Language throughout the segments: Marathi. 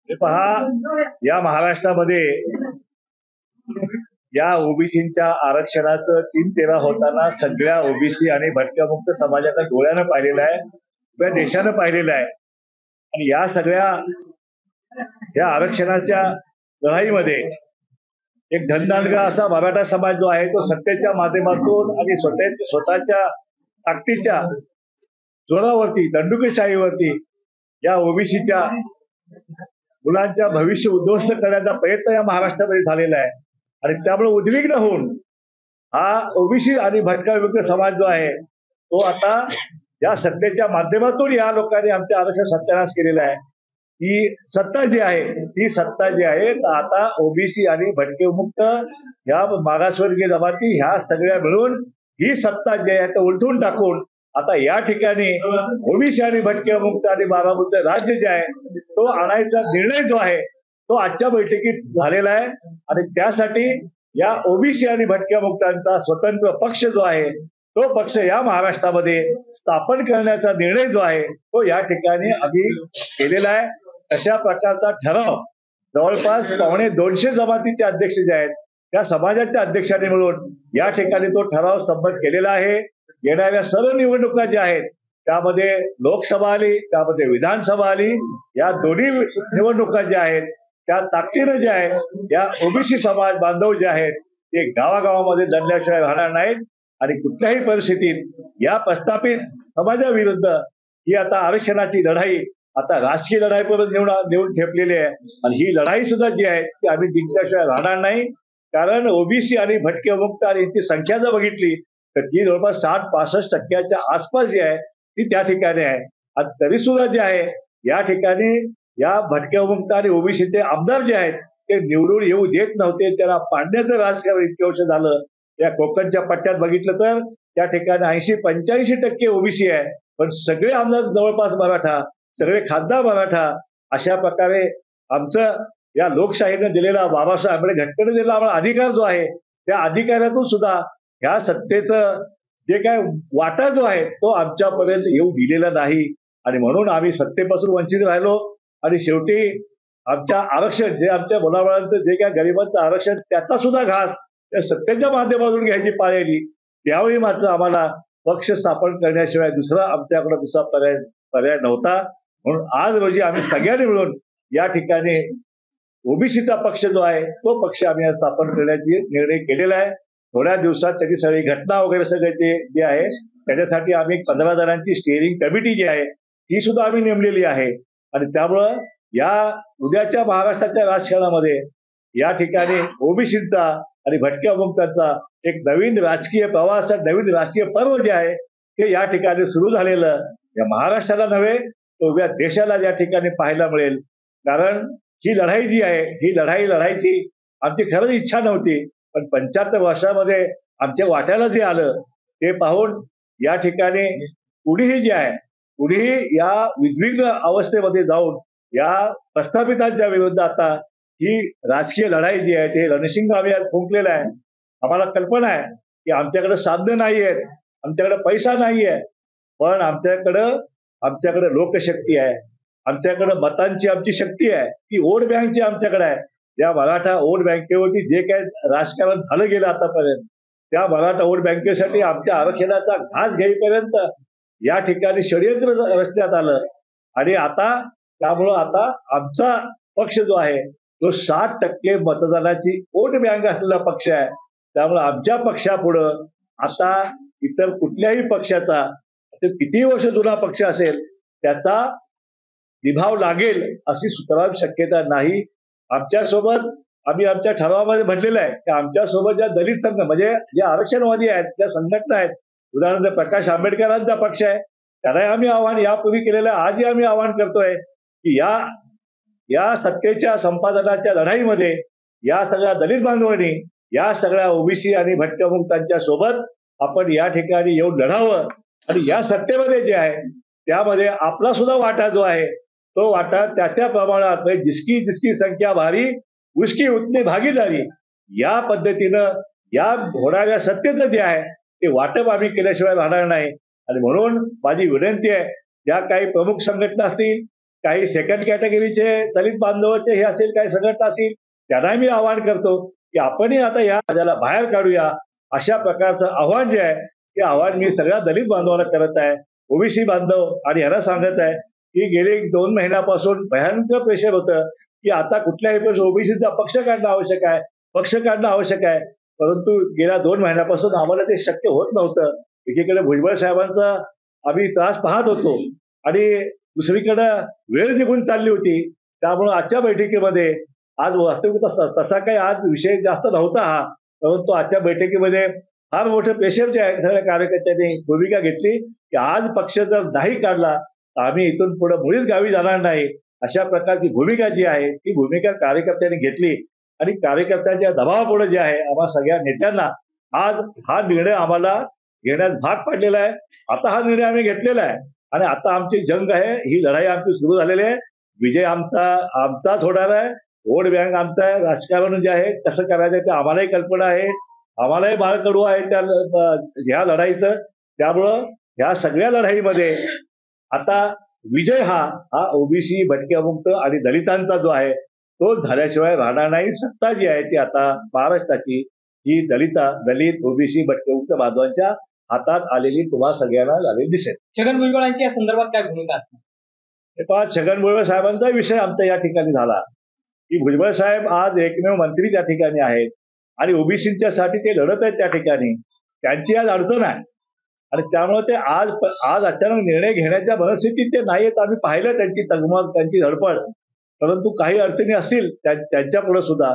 हे पहा, या महाराष्ट्रामध्ये या ओबीसीच्या आरक्षणाचं 3-13 होताना सगळ्या ओबीसी आणि भटक्या मुक्त समाजाचा डोळ्यानं पाहिलेलं आहे, किंवा देशानं पाहिलेलं आहे. आणि या सगळ्या या आरक्षणाच्या लढाईमध्ये एक धनदांडगा असा मराठा समाज जो आहे तो सत्तेच्या माध्यमातून आणि स्वतःच्या ताकदीच्या जोरावरती दंडुकेशाहीवरती या ओबीसीच्या मुलांच्या भविष्य उद्ध्वस्त करण्याचा प्रयत्न या महाराष्ट्रामध्ये झालेला आहे. आणि त्यामुळे उद्विग्न होऊन हा ओबीसी आणि भटका विमुक्त समाज जो आहे तो आता या सत्तेच्या माध्यमातून या लोकांनी आमच्या आरक्षण सत्यानाश केलेला आहे. ही सत्ता जी आहे आता ओबीसी आणि भटके मुक्त या मागासवर्गीय जमाती ह्या सगळ्या मिळून ही सत्ता जी आहे उलटून टाकून आता या ठिकाणी ओबीसी आणि भटके मुक्त आणि बारामुक्त राज्य जे आहे तो आणायचा निर्णय जो आहे तो आजच्या बैठकीत झालेला आहे. आणि त्यासाठी या ओबीसी आणि भटक्या मुक्तांचा स्वतंत्र पक्ष जो आहे तो पक्ष या महाराष्ट्रामध्ये स्थापन करण्याचा निर्णय जो आहे तो या ठिकाणी आम्ही केलेला आहे. अशा प्रकारचा ठराव जवळपास 250 जमातीचे अध्यक्ष जे आहेत त्या समाजाच्या अध्यक्षांनी मिळून या ठिकाणी तो ठराव संमत केलेला आहे. येणाऱ्या सर्व निवडणुका ज्या आहेत त्यामध्ये लोकसभा आली, त्यामध्ये विधानसभा आली, या दोन्ही निवडणुका ज्या आहेत त्या ताकदीनं जे आहे या ओबीसी समाज बांधव जे आहेत ते गावागावामध्ये दडल्याशिवाय राहणार नाहीत. आणि कुठल्याही परिस्थितीत या प्रस्थापित समाजाविरुद्ध ही आता आरक्षणाची लढाई आता राजकीय लढाईपर्यंत नेऊन ठेपलेली आहे. आणि ही लढाई सुद्धा जी आहे ती आम्ही जिंकल्याशिवाय राहणार नाही. कारण ओबीसी आणि भटके मुक्त आणि यांची संख्या जर बघितली तर ती जवळपास 60-65% आसपास जी आहे ती त्या ठिकाणी आहे. आणि तरी सुद्धा जे आहे या ठिकाणी या भटक्या मुक्त आणि ओबीसीचे आमदार जे आहेत ते निवडून येऊ देत नव्हते. त्याला पाडण्याचं राजकारण इतके वर्ष झालं. या कोकणच्या पट्ट्यात बघितलं तर त्या ठिकाणी 80-85% ओबीसी आहे, पण सगळे आमदार जवळपास मराठा, सगळे खासदार मराठा. अशा प्रकारे आमचं या लोकशाहीने दिलेला बाबासाहेब आंबेडकर घटनेने दिलेला आम्हाला अधिकार जो आहे त्या अधिकारातून सुद्धा ह्या सत्तेचं जे काय वाटा जो आहे तो आमच्यापर्यंत येऊ दिलेला नाही. आणि म्हणून आम्ही सत्तेपासून वंचित राहिलो. आणि शेवटी आमच्या आरक्षण जे आमच्या मुलाबाळांचं जे काय गरिबांचं आरक्षण त्याचा सुद्धा घास त्या सत्तेच्या माध्यमातून घ्यायची पाळी आली. त्यावेळी मात्र आम्हाला पक्ष स्थापन करण्याशिवाय आमच्याकडे दुसरा पर्याय नव्हता. म्हणून आज रोजी आम्ही सगळ्यांनी मिळून या ठिकाणी ओबीसीचा पक्ष जो आहे तो पक्ष आम्ही स्थापन करण्याची निर्णय केलेला आहे. थोड्या दिवसात त्याची सगळी घटना वगैरे सगळे जे आहे त्याच्यासाठी आम्ही 15 जणांची स्टिअरिंग कमिटी जी आहे ती सुद्धा आम्ही नेमलेली आहे. आणि त्यामुळं या उद्याच्या महाराष्ट्राच्या राजकारणामध्ये या ठिकाणी ओबीसीचा आणि भटक्या मुक्तांचा एक नवीन राजकीय प्रवास नवीन राजकीय पर्व जे आहे ते या ठिकाणी सुरू झालेलं या महाराष्ट्राला नव्हे तर उद्या देशाला या ठिकाणी पाहायला मिळेल. कारण ही लढाई जी आहे ही लढाई लढायची आमची खरंच इच्छा नव्हती, पण 75 वर्षामध्ये आमच्या वाट्याला जे आलं ते पाहून या ठिकाणी कुणीही जे आहे कुणीही या उद्विग्न अवस्थेमध्ये जाऊन या प्रस्थापितांच्या विरुद्ध आता ही राजकीय लढाई जी आहे ते रणशिंग आम्ही आज फुंकलेलं आहे. आम्हाला कल्पना आहे की आमच्याकडे साधनं नाही आहेत, आमच्याकडे पैसा नाही आहे, पण आमच्याकडे लोकशक्ती आहे, आमच्याकडे मतांची आमची शक्ती आहे, ती वोट बँकची आमच्याकडे आहे. या मराठा वोट बँकेवरती जे काही राजकारण झालं गेलं आतापर्यंत त्या मराठा वोट बँकेसाठी आमच्या आरक्षणाचा घास घेईपर्यंत या ठिकाणी षडयंत्र रचण्यात आलं. आणि आता त्यामुळं आता आमचा पक्ष जो आहे तो 60% मतदानाची वोट बँक असलेला पक्ष आहे. त्यामुळे आमच्या पक्षापुढं आता इतर कुठल्याही पक्षाचा कितीही वर्ष जुना पक्ष असेल त्याचा विभाव लागेल अशी सुतराम शक्यता नाही. आमच्यासोबत आम्ही आमच्या ठरावामध्ये म्हटलेलं आहे की आमच्यासोबत ज्या दलित संघ म्हणजे जे आरक्षणवादी आहेत ज्या संघटना आहेत, उदाहरणार्थ प्रकाश आंबेडकरांचा पक्ष आहे त्याला आम्ही आव्हान यापूर्वी केलेलं आहे, आजही आम्ही आव्हान करतोय की या सत्तेच्या संपादनाच्या लढाईमध्ये या सगळ्या दलित बांधवांनी या सगळ्या ओबीसी आणि भटक्या मुक्तांच्या सोबत आपण या ठिकाणी येऊन लढावं. आणि या सत्तेमध्ये जे आहे त्यामध्ये आपला सुद्धा वाटा जो आहे तो वाटा त्या प्रमाणात जिसकी संख्या भारी उसकी उतनी भागीदारी या पद्धतीनं या होणाऱ्या सत्तेचं जे आहे ते वाटप आम्ही केल्याशिवाय राहणार नाही. आणि म्हणून माझी विनंती आहे ज्या काही प्रमुख संघटना असतील काही सेकंड कॅटेगरीचे दलित बांधवाचे हे असतील, काही संघटना असतील, त्यांनाही मी आवाहन करतो की आपणही आता या राज्याला बाहेर काढूया. अशा प्रकारचं आव्हान जे आहे ते आव्हान मी सगळ्या दलित बांधवांना करत आहे, ओबीसी बांधव आणि यांना सांगत आहे की गेले 2 महिन्यापासून भयंकर प्रेशर होतं की आता कुठल्याही ओबीसीचा पक्ष काढणं आवश्यक आहे, पक्ष काढणं आवश्यक आहे. परंतु गेल्या 2 महिन्यापासून आम्हाला ते शक्य होत नव्हतं. एकीकडे भुजबळ साहेबांचा आम्ही त्रास पाहत होतो आणि दुसरीकडे वेळ निघून चालली होती. त्यामुळे आजच्या बैठकीमध्ये आज वास्तविक तसा काही आज विषय जास्त नव्हता हा, परंतु आजच्या बैठकीमध्ये फार मोठं प्रेशर जे आहे सगळ्या कार्यकर्त्यांनी भूमिका घेतली की आज पक्ष जर नाही काढला तर आम्ही इथून पुढे मुळीच गावी जाणार नाही. अशा प्रकारची भूमिका जी आहे ती भूमिका कार्यकर्त्यांनी घेतली आणि कार्यकर्त्यांच्या दबावापुढे जे आहे आम्हा सगळ्या नेत्यांना आज हा निर्णय आम्हाला घेण्यास भाग पडलेला आहे. आता हा निर्णय आम्ही घेतलेला आहे आणि आता आमची जंग आहे, ही लढाई आमची सुरू झालेली आहे. विजय आमचाच होणार आहे. वोट बँक आमचा आहे. राजकारण जे आहे कसं करायचं ते आम्हालाही कल्पना आहे, आम्हालाही बाळकडू आहे त्या ह्या लढाईचं. त्यामुळं ह्या सगळ्या लढाईमध्ये आता विजय हा ओबीसी भटक्यामुक्त आणि दलितांचा जो आहे तो झाल्याशिवाय राहणार नाही. सत्ता जी आहे ती आता महाराष्ट्राची ही दलित ओबीसी भटक्यामुक्त बांधवांच्या हातात आलेली तुम्हाला सगळ्यांना झालेली दिसेल. छगन भुजबळांची या संदर्भात काय भूमिका असणार? छगन भुजबळ साहेबांचा विषय आमचा या ठिकाणी झाला की भुजबळ साहेब आज एकमेव मंत्री त्या ठिकाणी आहेत आणि ओबीसीच्या साठी ते लढत आहेत त्या ठिकाणी. त्यांची आज अडचण आहे आणि त्यामुळे ते आज अचानक निर्णय घेण्याच्या मनस्थितीत ते नाहीयेत. आम्ही पाहिलं त्यांची तगमग, त्यांची धडपड. परंतु काही अडचणी असतील त्यांच्या पुढे सुद्धा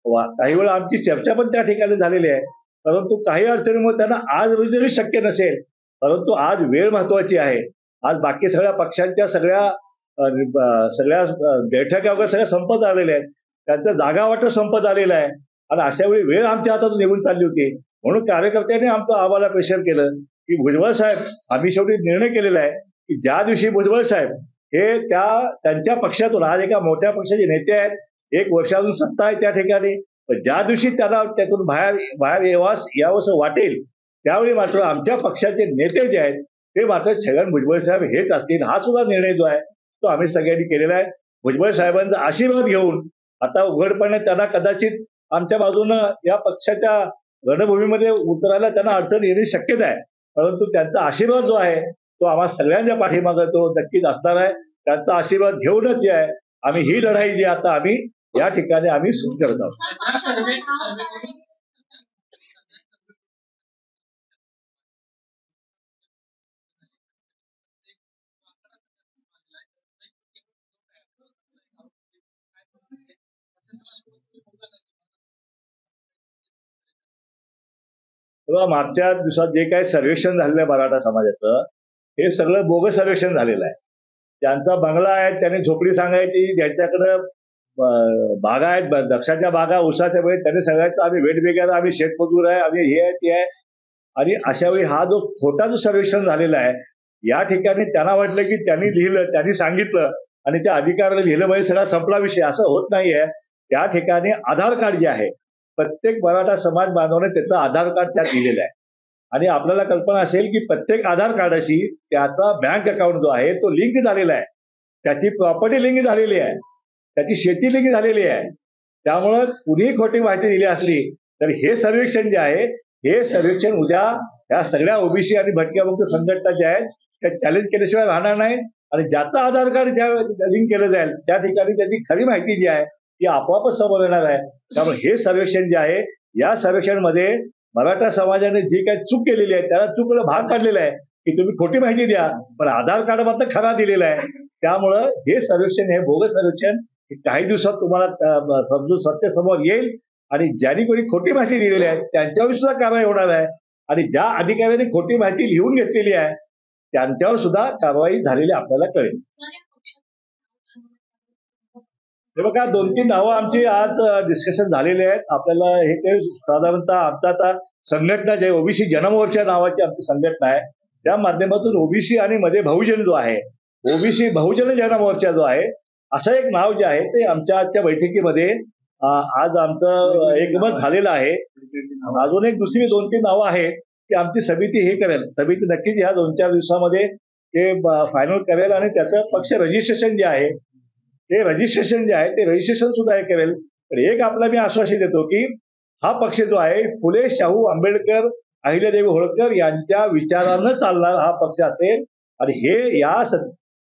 काही वेळा आमची चर्चा पण त्या ठिकाणी झालेली आहे. परंतु काही अडचणीमुळे त्यांना आज जरी शक्य नसेल, परंतु आज वेळ महत्वाची आहे. आज बाकी सगळ्या पक्षांच्या सगळ्या बैठका वगैरे सगळ्या संपत आलेल्या आहेत, त्यांचं जागा वाटप संपत आलेलं आहे आणि अशा वेळी वेळ आमच्या हातातून निघून चालली होती. म्हणून कार्यकर्त्यांनी आम्हाला प्रेशर केलं की भुजबळ साहेब, आम्ही शेवटी निर्णय केलेला आहे की ज्या दिवशी भुजबळ साहेब हे त्यांच्या पक्षातून आज एका मोठ्या पक्षाचे नेते आहेत, 1 वर्षातून सत्ता आहे त्या ठिकाणी, पण ज्या दिवशी त्यांना त्यातून बाहेर यावंसं वाटेल त्यावेळी मात्र आमच्या पक्षाचे नेते जे आहेत ते मात्र छगन भुजबळ साहेब हेच असतील. हा सुद्धा निर्णय जो आहे तो आम्ही सगळ्यांनी केलेला आहे. भुजबळ साहेबांचा आशीर्वाद घेऊन आता उघडपणे त्यांना कदाचित आमच्या बाजूनं या पक्षाच्या रणभूमीमध्ये उतरायला त्यांना अडचण येण्याची शक्यता आहे, परंतु त्यांचा आशीर्वाद जो आहे तो आम्हा सगळ्यांच्या पाठीमागे तो नक्कीच असणार आहे. त्यांचा आशीर्वाद घेऊनच जे आहे आम्ही ही लढाई जी आता आम्ही या ठिकाणी आम्ही सुरू करत आहोत. तेव्हा मागच्या दिवसात जे काही सर्वेक्षण झालेलं आहे मराठा समाजाचं, हे सगळं बोगस सर्वेक्षण झालेलं आहे. ज्यांचा बंगला आहे त्यांनी झोपडी सांगायची, ज्यांच्याकडे बागा आहेत, द्राक्षाच्या बागा, उसाच्या वेळी त्यांनी सगळ्यांचं आम्ही वेठवेगळं, आम्ही शेतमजूर आहे, आम्ही हे आहे ते आहे. आणि अशा वेळी हा जो खोटा जो सर्वेक्षण झालेला आहे या ठिकाणी त्यांना वाटलं की त्यांनी लिहिलं, त्यांनी सांगितलं आणि त्या अधिकाऱ्याला लिहिलं म्हणजे सगळा संपला विषय. असं होत नाहीये. त्या ठिकाणी आधार कार्ड जे आहे प्रत्येक मराठा समाज बांधवाने त्याचं आधार कार्ड त्यात लिहिलेलं आहे आणि आपल्याला कल्पना असेल की प्रत्येक आधार कार्डाशी त्याचा बँक अकाउंट जो आहे तो लिंक झालेला आहे, त्याची प्रॉपर्टी लिंक झालेली आहे, त्याची शेती लिंक झालेली आहे. त्यामुळं कुणीही खोटी माहिती दिली असली तर हे सर्वेक्षण जे आहे हे सर्वेक्षण उद्या या सगळ्या ओबीसी आणि भटक्यामुक्त संघटना ज्या आहेत त्या चॅलेंज केल्याशिवाय राहणार नाही आणि ज्याचं आधार कार्ड ज्या लिंक केलं जाईल त्या ठिकाणी त्याची खरी माहिती जी आहे ती आपोआपच समोर येणार आहे. त्यामुळे हे सर्वेक्षण जे आहे या सर्वेक्षणमध्ये मराठा समाजाने जी काही चूक केलेली आहे त्याला चूकला भाग पाडलेला आहे की तुम्ही खोटी माहिती द्या, पण आधार कार्ड मात्र खरा दिलेला आहे. त्यामुळं हे सर्वेक्षण, हे बोगस सर्वेक्षण काही दिवसात तुम्हाला समजून सत्य समोर येईल आणि ज्यांनी कोणी खोटी माहिती दिलेली आहे त्यांच्यावर सुद्धा कारवाई होणार आहे आणि ज्या अधिकाऱ्यांनी खोटी माहिती लिहून घेतलेली आहे त्यांच्यावर सुद्धा कारवाई झालेली आपल्याला कळेल. हे बघा, 2-3 नावं आमची आज डिस्कशन झालेली आहेत. आपल्याला हे काही साधारणतः आमचा आता संघटना जे ओबीसी जनमोर्चा नावाची आमची संघटना आहे त्या माध्यमातून ओबीसी आणि मध्ये बहुजन जो आहे, ओबीसी बहुजन जनमोर्चा जो आहे असं एक नाव जे आहे ते आमच्या आजच्या बैठकीमध्ये आज आमचं एकमत झालेलं आहे. अजून एक दुसरी 2-3 नावं आहेत की आमची समिती हे करेल. समिती नक्कीच ह्या 2-4 दिवसामध्ये ते फायनल करेल आणि त्याचं पक्ष रजिस्ट्रेशन जे आहे ते रजिस्ट्रेशन सुद्धा हे करेल. तर एक आपला मी आश्वासन देतो की हा पक्ष जो आहे फुले शाहू आंबेडकर अहिल्यादेवी होळकर यांच्या विचारानं चालणारा हा पक्ष असेल आणि हे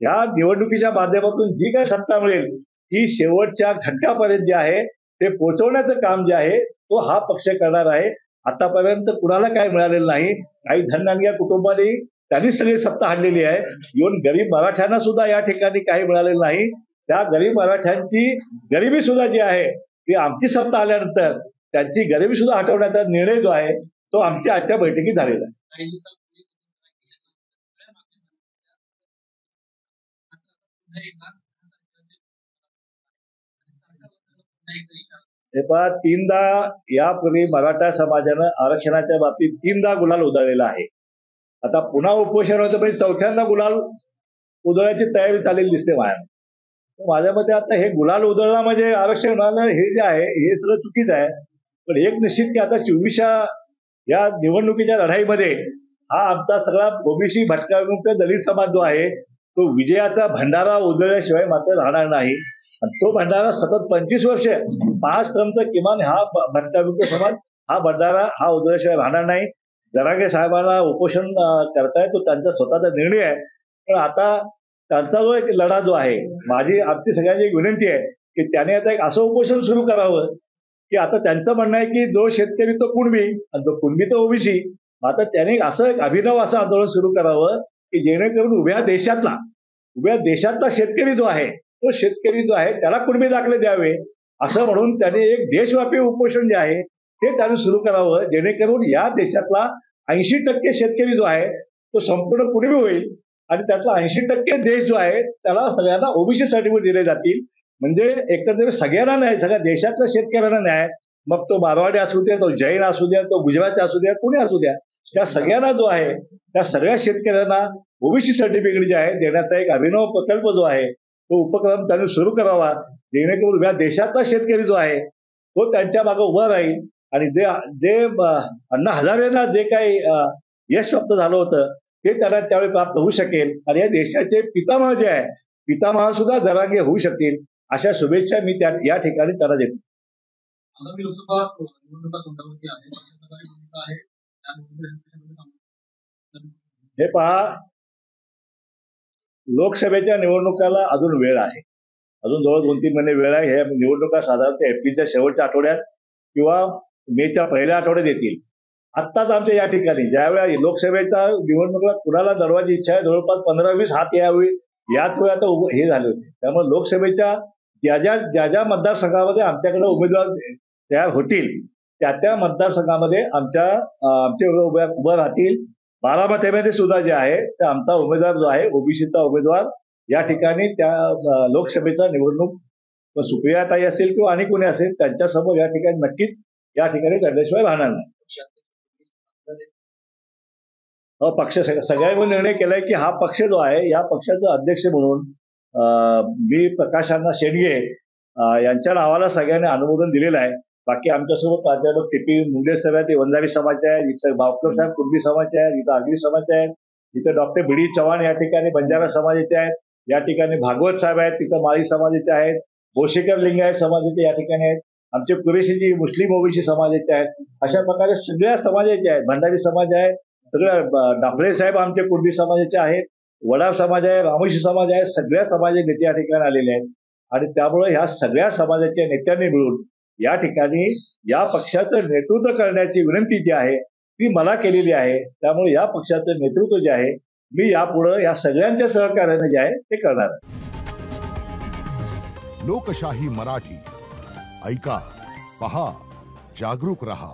या निवडणुकीच्या माध्यमातून जी काही सत्ता मिळेल ही शेवटच्या घटकापर्यंत जे आहे ते पोहोचवण्याचं काम जे आहे तो हा पक्ष करणार आहे. आतापर्यंत कुणाला काय मिळालेलं नाही. काही धननानग्या कुटुंबाने त्यांनी सगळी सत्ता हाणलेली आहे. येऊन गरीब मराठ्यांना सुद्धा या ठिकाणी काही मिळालेलं नाही. त्या गरीब मराठ्यांची गरिबी सुद्धा जी आहे ती आमची सत्ता आल्यानंतर त्यांची गरिबी सुद्धा हटवण्याचा निर्णय जो आहे तो आमच्या आजच्या बैठकीत झालेला आहे. हे पहा, 3दा यापूर्वी मराठा समाजानं आरक्षणाच्या बाबतीत 3दा गुलाल उधळलेला आहे. आता पुन्हा उपोषण होतं पण 4थ्यांदा गुलाल उधळण्याची तयारी चाललेली दिसते माझ्या मते. आता हे गुलाल उधळणं म्हणजे आरक्षण मिळालं हे जे आहे हे सगळं चुकीचं आहे. पण एक निश्चित की आता 24 या निवडणुकीच्या लढाईमध्ये हा आमचा सगळा ओबीसी भटक्याविमुक्त दलित समाज जो आहे तो विजयाचा भंडारा उधळल्याशिवाय मात्र राहणार नाही. आणि तो भंडारा सतत 25 वर्ष 5 टर्मचा किमान हा भटक्याविमुक्त समाज हा भंडारा हा उधळल्याशिवाय राहणार नाही. जरांगे साहेबांना उपोषण करताय तो त्यांचा स्वतःचा निर्णय आहे. पण आता त्यांचा जो एक लढा जो आहे आमची सगळ्यांची विनंती आहे की त्याने आता एक असं उपोषण सुरू करावं की आता त्यांचं म्हणणं आहे की जो शेतकरी तो कुणबी आणि जो कुणबी तो ओबीसी. आता त्याने असं एक अभिनव असं आंदोलन सुरू करावं की जेणेकरून उभ्या देशातला शेतकरी जो आहे तो शेतकरी जो आहे त्याला कुणबी दाखले द्यावे असं म्हणून त्याने एक देशव्यापी उपोषण जे आहे ते त्याने सुरू करावं जेणेकरून या देशातला 80% शेतकरी जो आहे तो संपूर्ण कुणबी होईल आणि त्यातला 80% देश जो आहे त्याला सगळ्यांना ओबीसी सर्टिफिकेट दिले जातील. म्हणजे एकंदरीत सगळ्यांना न्याय, सगळ्या देशातल्या शेतकऱ्यांना न्याय. मग तो मारवाडी असू द्या, तो जैन असू द्या, तो गुजराती असू द्या, कुणी असू द्या, त्या सगळ्यांना जो आहे त्या सगळ्या शेतकऱ्यांना ओबीसी सर्टिफिकेट जे आहे देण्याचा एक अभिनव प्रकल्प जो आहे तो उपक्रम त्यांनी सुरू करावा जेणेकरून या देशातला शेतकरी जो आहे तो त्यांच्या मागे उभा राहील. आणि जे अण्णा हजारेंना जे काही यश प्राप्त झालं होतं ते त्यांना त्यावेळी प्राप्त होऊ शकेल आणि या देशाचे पितामह जे आहे पितामह सुद्धा जरांगे होऊ शकतील अशा शुभेच्छा मी या ठिकाणी त्यांना देतो. हे पहा, लोकसभेच्या निवडणुकाला अजून वेळ आहे. अजून जवळ 2-3 महिने वेळ आहे. हे निवडणुका साधारणतः एप्रिलच्या शेवटच्या आठवड्यात किंवा मेच्या पहिल्या आठवड्यात येतील. आत्ताच आमच्या या ठिकाणी ज्यावेळेला लोकसभेच्या निवडणुकीला कुणाला लढवायची इच्छा आहे जवळपास 15-20 हात याच वेळी आता हे झाले होते. त्यामुळे लोकसभेच्या ज्या मतदारसंघामध्ये आमच्याकडे उमेदवार तयार होतील त्या मतदारसंघामध्ये आमचे उभं राहतील. बारामतीमध्ये सुद्धा जे आहे ते आमचा उमेदवार जो आहे ओबीसीचा उमेदवार या ठिकाणी त्या लोकसभेचा निवडणूक सुप्रियाताई असेल किंवा आणि कोणी असेल त्यांच्यासमोर या ठिकाणी नक्कीच या ठिकाणी लढल्याशिवाय राहणार नाही. पक्ष सगळ्यांनी निर्णय केलाय की हा पक्ष जो आहे या पक्षाचा अध्यक्ष म्हणून मी प्रकाशांना शेडगे यांच्या नावाला सगळ्यांनी अनुमोदन दिलेलं आहे. बाकी आमच्यासोबत प्राध्यापक टीपी मुंडे साहेब आहेत, ते वंजारी समाज आहे, इथं भावकर साहेब कुणबी समाज आहे, इथं आगरी समाज आहे, इथं डॉक्टर बीडी चव्हाण या ठिकाणी बंजारा समाजाचे आहेत, या ठिकाणी भागवत साहेब आहेत, तिथं माळी समाजाचे आहेत, भोसेकर लिंगायत समाजाचे या ठिकाणी आहेत, आमचे कुरेशीजी मुस्लिम ओबीसी समाजाचे आहेत. अशा प्रकारे सगळ्या समाजाचे आहेत. भंडारी समाज आहे, सगळ्या डाफळे साहेब आमचे कुणबी समाजाचे आहेत, वडार समाज आहे, रामोशी समाज आहे, सगळ्या समाजाचे नेते या ठिकाणी आलेले आहेत. आणि त्यामुळे ह्या सगळ्या समाजाच्या नेत्यांनी मिळून या ठिकाणी या पक्षाचं नेतृत्व करण्याची विनंती जी आहे ती मला केलेली आहे. त्यामुळे या पक्षाचं नेतृत्व जे आहे मी यापुढे या सगळ्यांच्या सहकार्याने जे आहे ते करणार आहे. लोकशाही मराठी ऐका, पहा, जागरूक रहा.